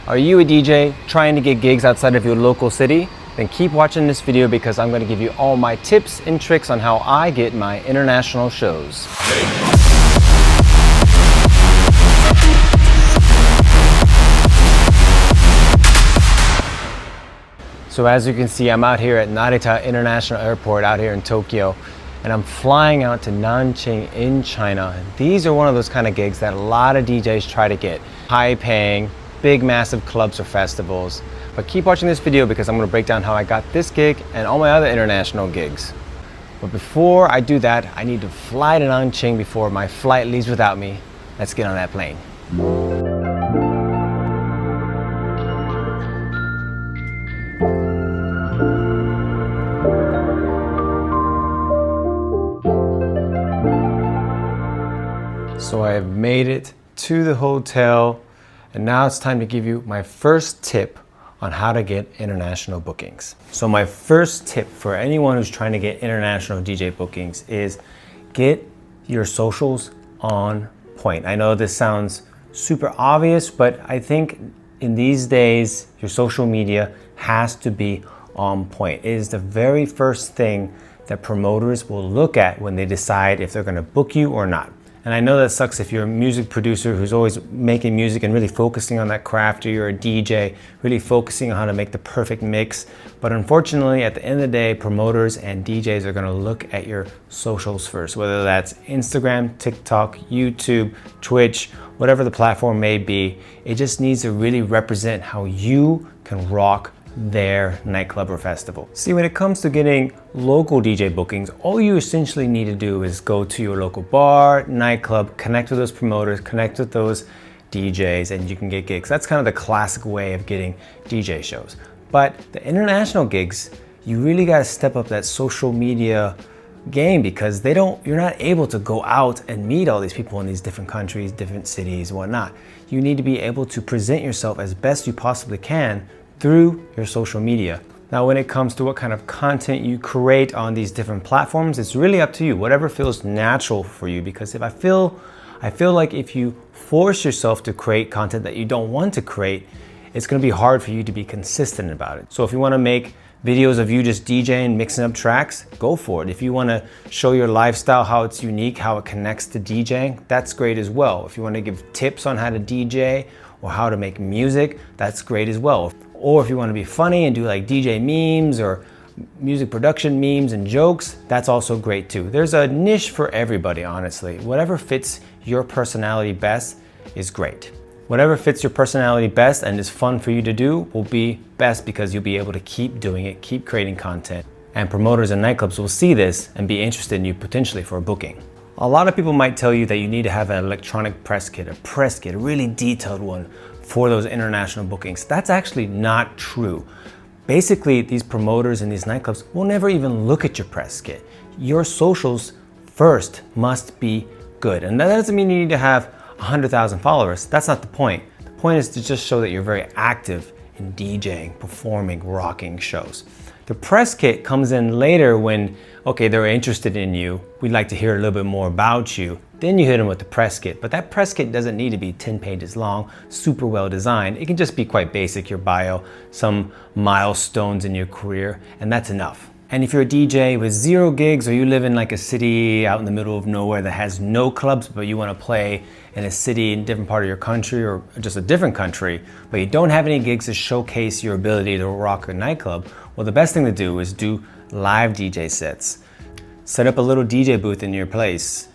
Are you a DJ trying to get gigs outside of your local city? Then keep watching this video because I'm going to give you all my tips and tricks on how I get my international shows. So as you can see, I'm out here at Narita International Airport out here in Tokyo, and I'm flying out to Nanjing in China. These are one of those kind of gigs that a lot of DJs try to get. High paying, big massive clubs or festivals. But keep watching this video because I'm going to break down how I got this gig and all my other international gigs. But before I do that, I need to fly to Nanjing before my flight leaves without me. Let's get on that plane. So I have made it to the hotel, and now it's time to give you my first tip on how to get international bookings. So my first tip for anyone who's trying to get international DJ bookings is get your socials on point. I know this sounds super obvious, but I think in these days, your social media has to be on point. It is the very first thing that promoters will look at when they decide if they're gonna book you or not. And I know that sucks if you're a music producer who's always making music and really focusing on that craft, or you're a DJ really focusing on how to make the perfect mix. But unfortunately, at the end of the day, promoters and DJs are gonna look at your socials first, whether that's Instagram, TikTok, YouTube, Twitch, whatever the platform may be. It just needs to really represent how you can rock their nightclub or festival. See, when it comes to getting local DJ bookings, all you essentially need to do is go to your local bar, nightclub, connect with those promoters, connect with those DJs, and you can get gigs. That's kind of the classic way of getting DJ shows. But the international gigs, you really got to step up that social media game because you're not able to go out and meet all these people in these different countries, different cities, whatnot. You need to be able to present yourself as best you possibly can through your social media. Now, when it comes to what kind of content you create on these different platforms, it's really up to you, whatever feels natural for you. Because I feel like if you force yourself to create content that you don't want to create, it's gonna be hard for you to be consistent about it. So if you wanna make videos of you just DJing, mixing up tracks, go for it. If you wanna show your lifestyle, how it's unique, how it connects to DJing, that's great as well. If you wanna give tips on how to DJ or how to make music, that's great as well. Or if you want to be funny and do like DJ memes or music production memes and jokes, that's also great too. There's a niche for everybody, honestly. Whatever fits your personality best is great. Whatever fits your personality best and is fun for you to do will be best because you'll be able to keep doing it, keep creating content. And promoters and nightclubs will see this and be interested in you potentially for a booking. A lot of people might tell you that you need to have an electronic press kit, a really detailed one for those international bookings. That's actually not true. Basically, these promoters and these nightclubs will never even look at your press kit. Your socials first must be good. And that doesn't mean you need to have 100,000 followers. That's not the point. The point is to just show that you're very active in DJing, performing, rocking shows. The press kit comes in later when, okay, they're interested in you. We'd like to hear a little bit more about you. Then you hit them with the press kit. But that press kit doesn't need to be 10 pages long, super well designed. It can just be quite basic, your bio, some milestones in your career, and that's enough. And if you're a DJ with 0 gigs, or you live in like a city out in the middle of nowhere that has no clubs, but you want to play in a city in a different part of your country or just a different country, but you don't have any gigs to showcase your ability to rock a nightclub, well, the best thing to do is do live DJ sets. Set up a little DJ booth in your place,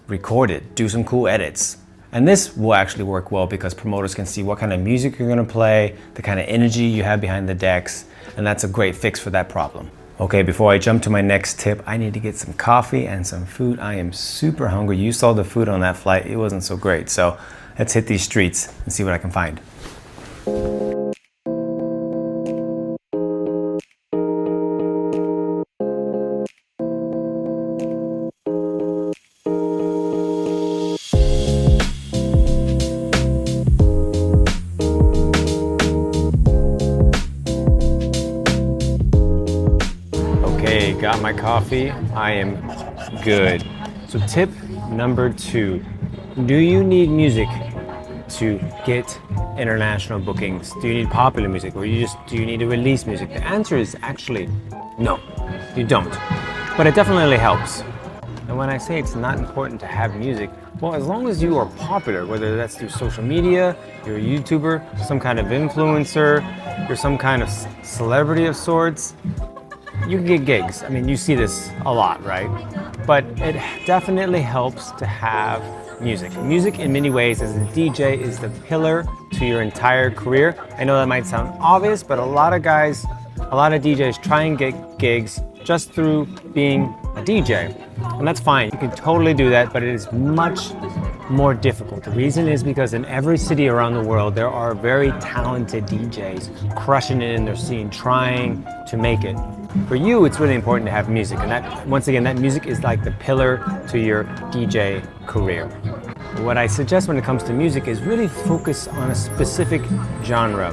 record it, do some cool edits. And this will actually work well because promoters can see what kind of music you're gonna play, the kind of energy you have behind the decks, and that's a great fix for that problem. Okay, before I jump to my next tip, I need to get some coffee and some food. I am super hungry. You saw the food on that flight. It wasn't so great. So let's hit these streets and see what I can find. Okay, got my coffee. I am good. So tip number 2, do you need music to get international bookings? Do you need popular music, or do you need to release music? The answer is actually no, you don't. But it definitely helps. And when I say it's not important to have music, well, as long as you are popular, whether that's through social media, you're a YouTuber, some kind of influencer, you're some kind of celebrity of sorts, you can get gigs. I mean, you see this a lot, right? But it definitely helps to have music. Music in many ways as a DJ is the pillar to your entire career. I know that might sound obvious, but a lot of DJs try and get gigs just through being a DJ. And that's fine, you can totally do that, but it is much more difficult. The reason is because in every city around the world, there are very talented DJs crushing it in their scene, trying to make it. For you, it's really important to have music, and that, once again, that music is like the pillar to your DJ career. What I suggest when it comes to music is really focus on a specific genre.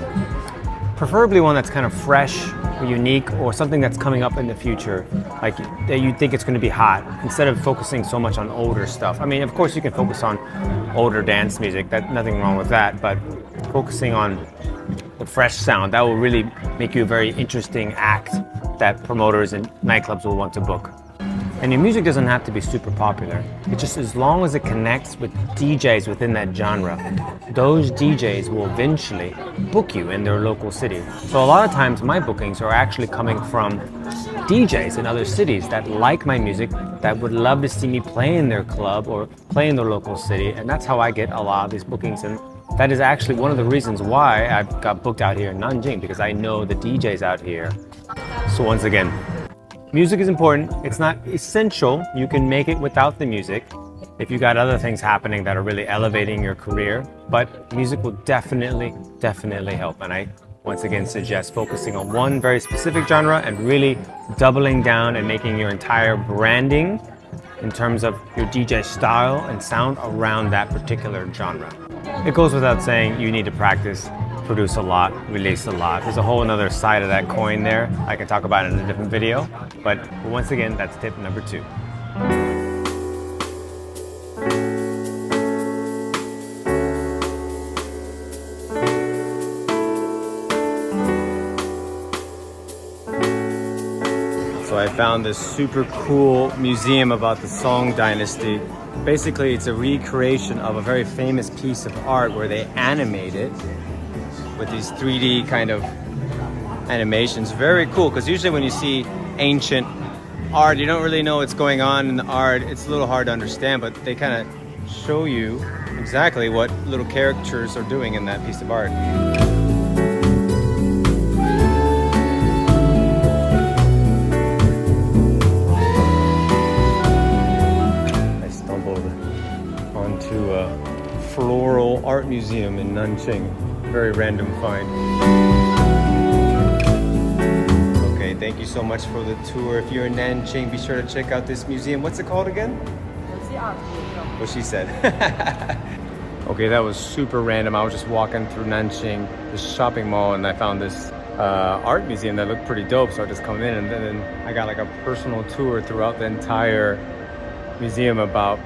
Preferably one that's kind of fresh, or unique, or something that's coming up in the future, like that you think it's going to be hot, instead of focusing so much on older stuff. I mean, of course you can focus on older dance music, nothing wrong with that, but focusing on the fresh sound, that will really make you a very interesting act that promoters and nightclubs will want to book. And your music doesn't have to be super popular. It's just as long as it connects with DJs within that genre, those DJs will eventually book you in their local city. So a lot of times my bookings are actually coming from DJs in other cities that like my music, that would love to see me play in their club or play in their local city. And that's how I get a lot of these bookings. And that is actually one of the reasons why I've got booked out here in Nanjing, because I know the DJs out here. So once again, music is important. It's not essential. You can make it without the music if you got other things happening that are really elevating your career, but music will definitely help. And I once again suggest focusing on one very specific genre and really doubling down and making your entire branding in terms of your DJ style and sound around that particular genre. It goes without saying, you need to practice, produce a lot, release a lot. There's a whole another side of that coin there. I can talk about it in a different video, but once again, that's tip number 2. So I found this super cool museum about the Song Dynasty. Basically, it's a recreation of a very famous piece of art where they animate it with these 3D kind of animations. Very cool, because usually when you see ancient art, you don't really know what's going on in the art. It's a little hard to understand, but they kind of show you exactly what little characters are doing in that piece of art. I stumbled onto a floral art museum in Nanjing. Very random find. Okay, thank you so much for the tour. If you're in Nanjing, be sure to check out this museum. What's it called again? Nanjing Art Museum. What she said. Okay, that was super random. I was just walking through Nanjing, this shopping mall, and I found this art museum that looked pretty dope. So I just come in, and then I got like a personal tour throughout the entire museum about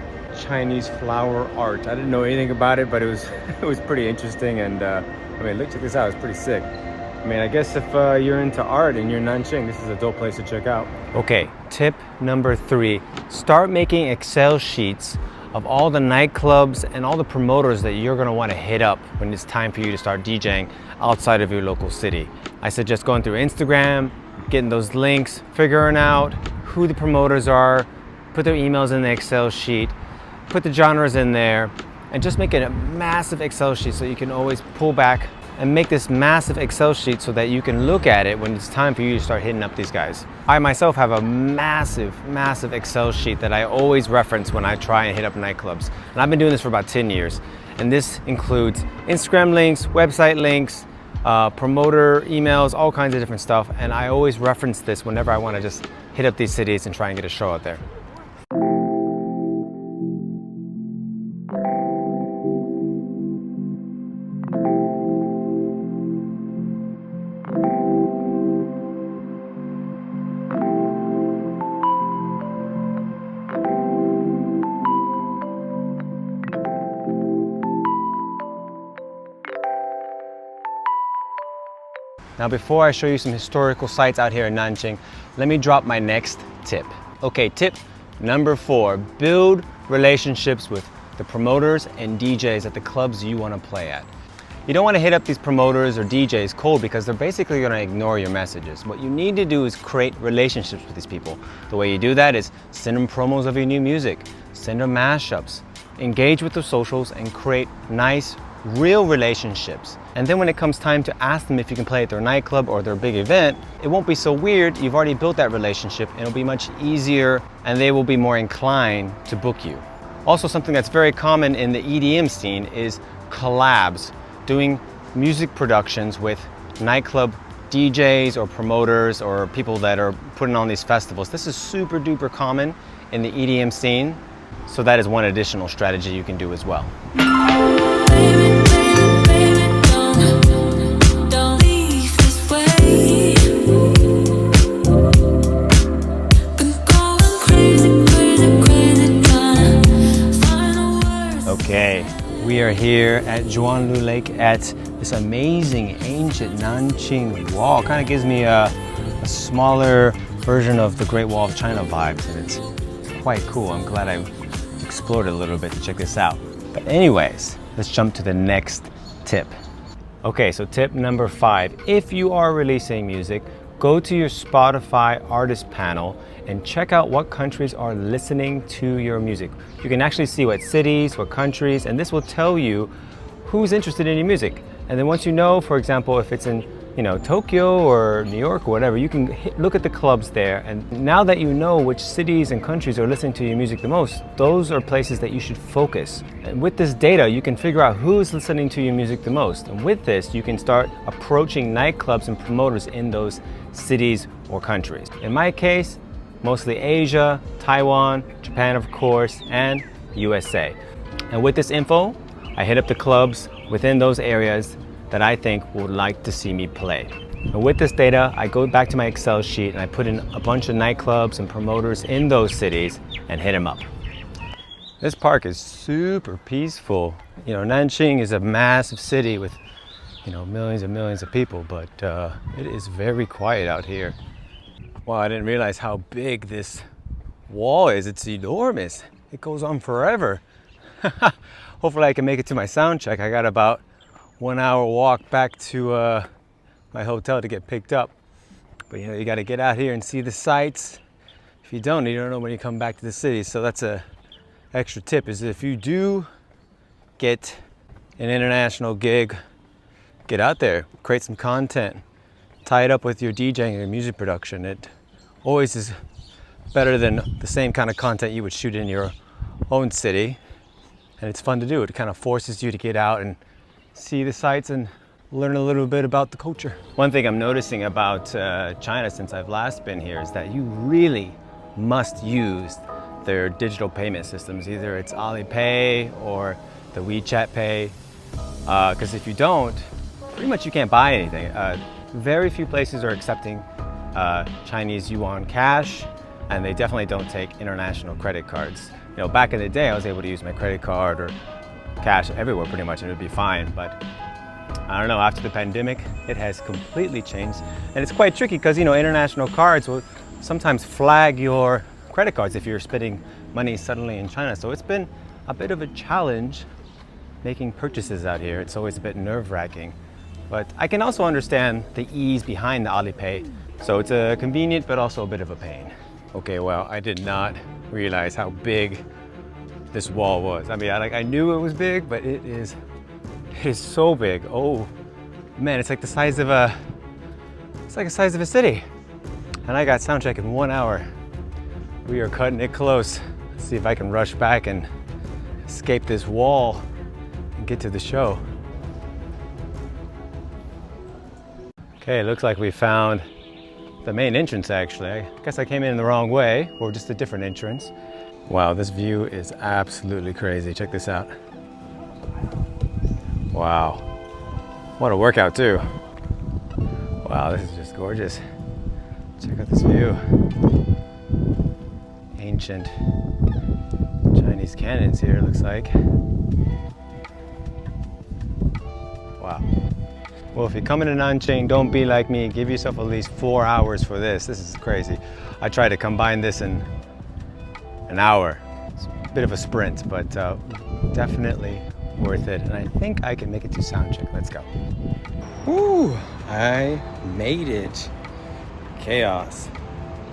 Chinese flower art. I didn't know anything about it, but it was pretty interesting, and I mean, look, check this out, it's pretty sick. I mean, I guess if you're into art and you're in Nanjing, this is a dope place to check out. Okay, tip number 3, start making Excel sheets of all the nightclubs and all the promoters that you're gonna wanna hit up when it's time for you to start DJing outside of your local city. I suggest going through Instagram, getting those links, figuring out who the promoters are, put their emails in the Excel sheet, put the genres in there, and just make it a massive Excel sheet so you can always pull back and make this massive Excel sheet so that you can look at it when it's time for you to start hitting up these guys. I myself have a massive Excel sheet that I always reference when I try and hit up nightclubs. And I've been doing this for about 10 years. And this includes Instagram links, website links, promoter emails, all kinds of different stuff. And I always reference this whenever I want to just hit up these cities and try and get a show out there. Now before I show you some historical sites out here in Nanjing, let me drop my next tip. Okay, tip number 4, build relationships with the promoters and DJs at the clubs you want to play at. You don't want to hit up these promoters or DJs cold because they're basically going to ignore your messages. What you need to do is create relationships with these people. The way you do that is send them promos of your new music, send them mashups, engage with the socials and create nice, real relationships. And then when it comes time to ask them if you can play at their nightclub or their big event, it won't be so weird. You've already built that relationship and it'll be much easier and they will be more inclined to book you. Also, something that's very common in the EDM scene is collabs, doing music productions with nightclub DJs or promoters or people that are putting on these festivals. This is super duper common in the EDM scene, so that is one additional strategy you can do as well. Okay, we are here at Zhuanglu Lake at this amazing ancient Nanjing wall. Kind of gives me a smaller version of the Great Wall of China vibes, and it's quite cool. I'm glad I explored it a little bit to check this out. But anyways, let's jump to the next tip. Okay, so tip number 5. If you are releasing music, go to your Spotify artist panel and check out what countries are listening to your music. You can actually see what cities, what countries, and this will tell you who's interested in your music. And then once you know, for example, if it's in Tokyo or New York or whatever, you can look at the clubs there. And now that you know which cities and countries are listening to your music the most, those are places that you should focus. And with this data, you can figure out who's listening to your music the most. And with this, you can start approaching nightclubs and promoters in those cities or countries. In my case, mostly Asia, Taiwan, Japan of course, and USA. And with this info, I hit up the clubs within those areas that I think would like to see me play. And with this data, I go back to my Excel sheet and I put in a bunch of nightclubs and promoters in those cities and hit them up. This park is super peaceful. Nanjing is a massive city with millions and millions of people, but it is very quiet out here. Wow, I didn't realize how big this wall is. It's enormous. It goes on forever. Hopefully I can make it to my sound check. I got about 1 hour walk back to my hotel to get picked up. But you got to get out here and see the sights. If you don't know when you come back to the city. So that's a extra tip, is if you do get an international gig, get out there, create some content, tie it up with your DJing and music production. It always is better than the same kind of content you would shoot in your own city. And it's fun to do. It kind of forces you to get out and see the sights and learn a little bit about the culture. One thing I'm noticing about China since I've last been here is that you really must use their digital payment systems. Either it's Alipay or the WeChat Pay. Because if you don't, pretty much you can't buy anything. Very few places are accepting Chinese yuan cash, and they definitely don't take international credit cards. Back in the day, I was able to use my credit card or cash everywhere pretty much, and it would be fine. But I don't know, after the pandemic, it has completely changed. And it's quite tricky because, international cards will sometimes flag your credit cards if you're spending money suddenly in China. So it's been a bit of a challenge making purchases out here. It's always a bit nerve-wracking. But I can also understand the ease behind the Alipay. So it's a convenient, but also a bit of a pain. Okay, well, I did not realize how big this wall was. I mean, I knew it was big, but it is so big. Oh man, it's like the size of a city. And I got sound check in 1 hour. We are cutting it close. Let's see if I can rush back and escape this wall and get to the show. Okay, looks like we found the main entrance actually. I guess I came in the wrong way, or just a different entrance. Wow, this view is absolutely crazy. Check this out. Wow. What a workout too. Wow, this is just gorgeous. Check out this view. Ancient Chinese cannons here, it looks like. Wow. Well, if you're coming to Nanjing, don't be like me. Give yourself at least 4 hours for this. This is crazy. I tried to combine this in an hour. It's a bit of a sprint, but definitely worth it. And I think I can make it to sound check. Let's go. Woo! I made it. Chaos.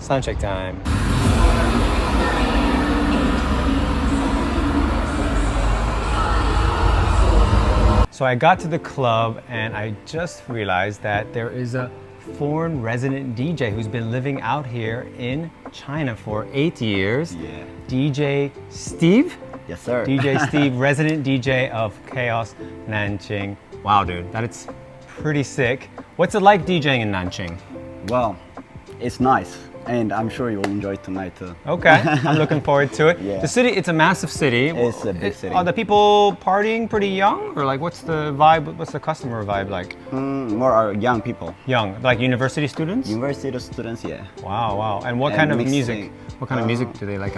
Sound check time. So I got to the club and I just realized that there is a foreign resident DJ who's been living out here in China for 8 years. Yeah. DJ Steve? Yes, sir. DJ Steve, resident DJ of Kaos Nanjing. Wow, dude, that is pretty sick. What's it like DJing in Nanjing? Well, it's nice. And I'm sure you'll enjoy it tonight too. Okay, I'm looking forward to it. Yeah. The city, it's a massive city. It's a big city. Are the people partying pretty young? Or like, what's the vibe, what's the customer vibe like? More are young people. Young, like university students? University students, yeah. Wow, wow. And what kind of mixing, music? What kind of music do they like?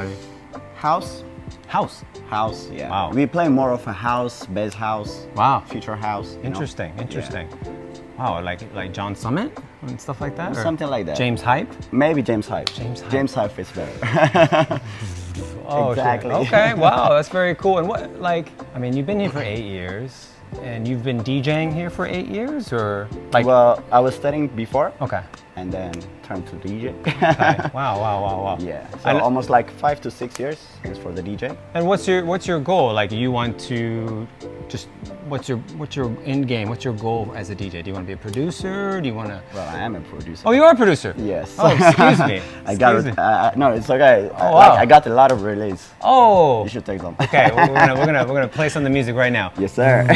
House. House. House, yeah. Wow. We play more of a house, bass house. Wow. Future house. Interesting, interesting. Yeah. Wow, like John Summit and stuff like that? Or something like that. James Hype? Maybe James Hype. James Hype. James Hype is better. Oh, exactly. Sure. Okay, wow, that's very cool. And what, like, I mean, you've been here for 8 years, and you've been DJing here for 8 years, or like? Well, I was studying before. Okay. And then turned to DJ. Okay. Wow, wow, wow, wow. Yeah. So almost like 5 to 6 years is for the DJ. And what's your goal? Like, you want to just what's your end game? What's your goal as a DJ? Do you want to be a producer? Do you want to? Well, I am a producer. Oh, you are a producer? Yes. Oh, excuse me. I got it. No, it's okay. Oh, wow. I got a lot of release. Oh. You should take them. Okay, we're gonna play some of the music right now. Yes, sir.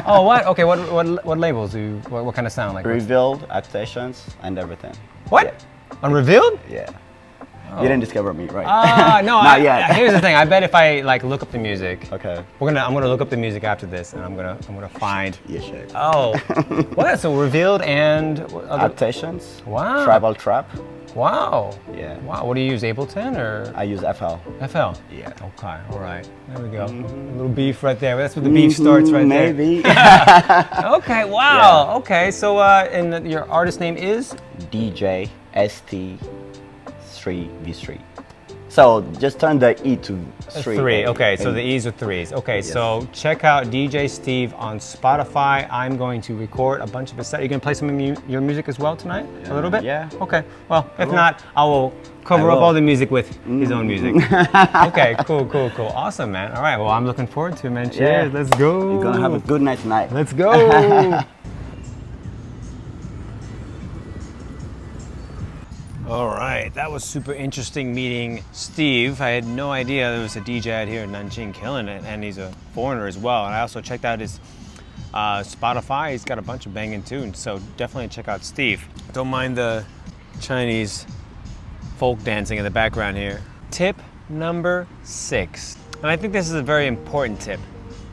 Oh, what? Okay, what labels do you, what kind of sound like? Revealed, Actations, and everything. What? Yeah. Unrevealed? Yeah. Oh. You didn't discover me, right? Ah, no. Not yet. Here's the thing. I bet if I like look up the music. Okay. I'm gonna look up the music after this, and I'm gonna find. Yeah, sure. Oh. What? So Revealed and Actations. Wow. Tribal Trap. Wow. Yeah. Wow. What do you use? Ableton or? I use FL. FL. Yeah. Okay. All right. There we go. A little beef right there. That's where the beef starts right there. Maybe. Okay. Wow. Yeah. Okay. So, and your artist name is? DJ St3V3. So just turn the E to 3. 3. Okay, so the E's are 3s. Okay, yes. So check out DJ Steve on Spotify. I'm going to record a bunch of his set. Are you going to play some of your music as well tonight? A little bit? Yeah. Okay. Well, if not, I will cover up all the music with his own music. Okay, cool. Awesome, man. All right, well, I'm looking forward to it, man. Cheers. Yeah. Let's go. You're going to have a good night tonight. Let's go. All right, that was super interesting meeting Steve. I had no idea there was a DJ out here in Nanjing killing it, and he's a foreigner as well. And I also checked out his Spotify. He's got a bunch of banging tunes, so definitely check out Steve. Don't mind the Chinese folk dancing in the background here. Tip number 6, and I think this is a very important tip.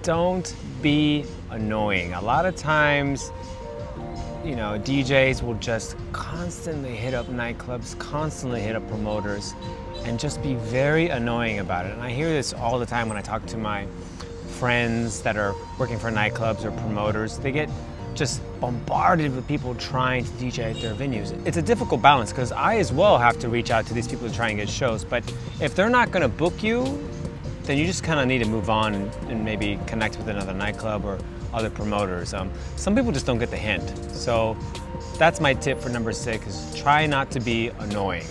Don't be annoying. A lot of times, you know, DJs will just constantly hit up nightclubs, constantly hit up promoters, and just be very annoying about it. And I hear this all the time when I talk to my friends that are working for nightclubs or promoters. They get just bombarded with people trying to DJ at their venues. It's a difficult balance because I as well have to reach out to these people to try and get shows. But if they're not gonna book you, then you just kind of need to move on and maybe connect with another nightclub or other promoters. Some people just don't get the hint. So that's my tip for number 6, is try not to be annoying.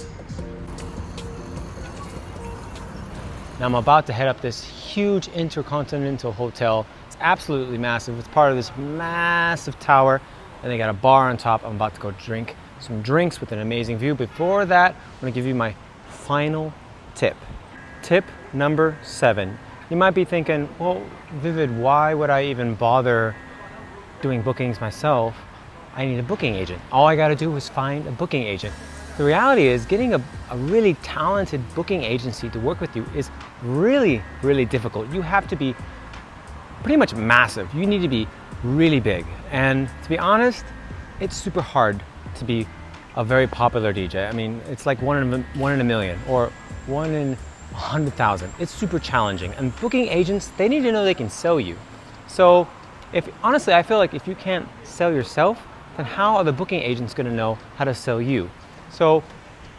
Now I'm about to head up this huge intercontinental hotel. It's absolutely massive. It's part of this massive tower, and they got a bar on top. I'm about to go drink some drinks with an amazing view. Before that, I'm gonna give you my final tip. Tip number 7. You might be thinking, well, Vivid, why would I even bother doing bookings myself? I need a booking agent. All I gotta do is find a booking agent. The reality is getting a really talented booking agency to work with you is really, really difficult. You have to be pretty much massive. You need to be really big. And to be honest, it's super hard to be a very popular DJ. I mean, it's like one in a million or 1 in 100,000. It's super challenging. And booking agents, they need to know they can sell you. So honestly, I feel like if you can't sell yourself, then how are the booking agents gonna know how to sell you? So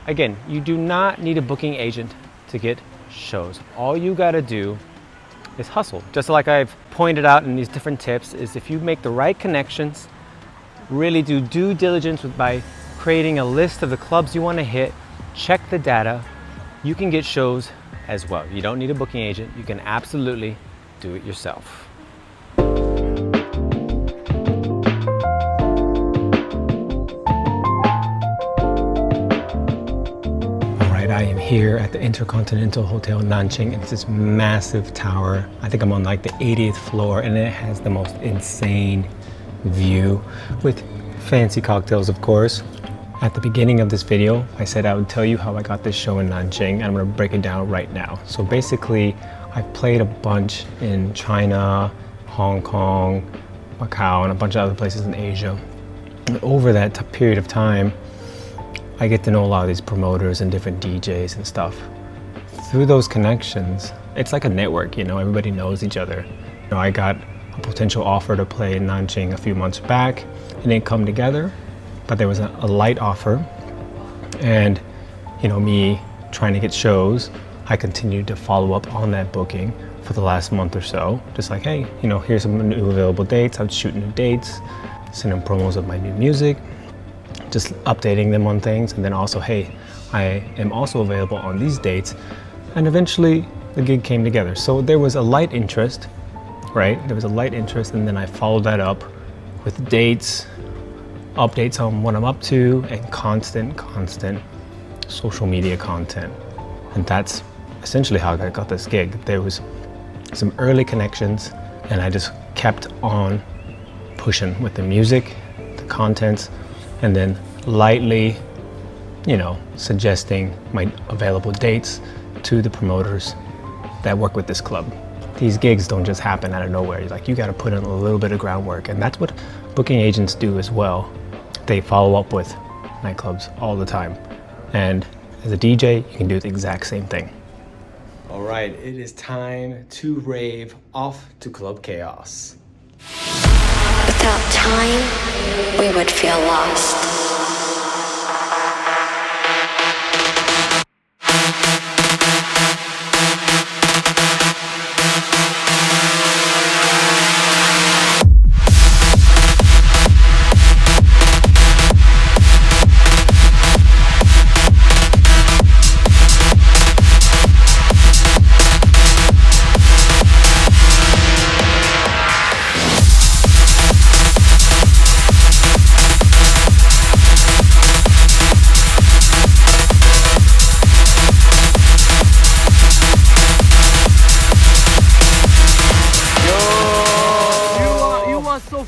again, you do not need a booking agent to get shows. All you gotta do is hustle. Just like I've pointed out in these different tips, is if you make the right connections, really do due diligence by creating a list of the clubs you want to hit, check the data, you can get shows as well. You don't need a booking agent. You can absolutely do it yourself. I am here at the Intercontinental Hotel Nanjing, and it's this massive tower. I think I'm on like the 80th floor, and it has the most insane view with fancy cocktails, of course. At the beginning of this video, I said I would tell you how I got this show in Nanjing, and I'm gonna break it down right now. So basically, I played a bunch in China, Hong Kong, Macau, and a bunch of other places in Asia. And over that period of time, I get to know a lot of these promoters and different DJs and stuff. Through those connections, it's like a network, you know, everybody knows each other. You know, I got a potential offer to play in Nanjing a few months back. It didn't come together, but there was a light offer. And, you know, me trying to get shows, I continued to follow up on that booking for the last month or so. Just like, hey, you know, here's some new available dates. I would shoot new dates, send them promos of my new music, just updating them on things, and then also, hey, I am also available on these dates, and eventually the gig came together. So there was a light interest, right? There was a light interest, and then I followed that up with dates, updates on what I'm up to, and constant social media content. And that's essentially how I got this gig. There was some early connections, and I just kept on pushing with the music, the contents, and then lightly, you know, suggesting my available dates to the promoters that work with this club. These gigs don't just happen out of nowhere. Like, you gotta put in a little bit of groundwork, and that's what booking agents do as well. They follow up with nightclubs all the time. And as a DJ, you can do the exact same thing. All right, it is time to rave off to Club Kaos. Without time, we would feel lost.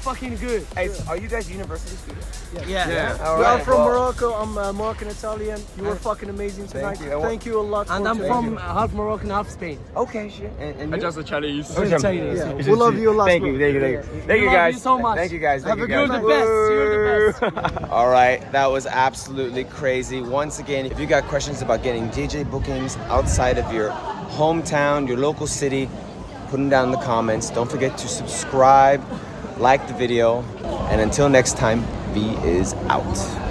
Fucking good. Hey, so are you guys university students? Yeah. All We right. are from Morocco. I'm Moroccan Italian. You were fucking amazing tonight. Thank you a lot. And I'm from half Moroccan, half Spain. Okay, shit. And you? Just a Chinese. Yeah. We love you a lot. Thank you guys. You so much. Thank you guys. Have a good night. You're the best. All right, that was absolutely crazy. Once again, if you got questions about getting DJ bookings outside of your hometown, your local city, put them down in the comments. Don't forget to subscribe, like the video, and until next time, V is out.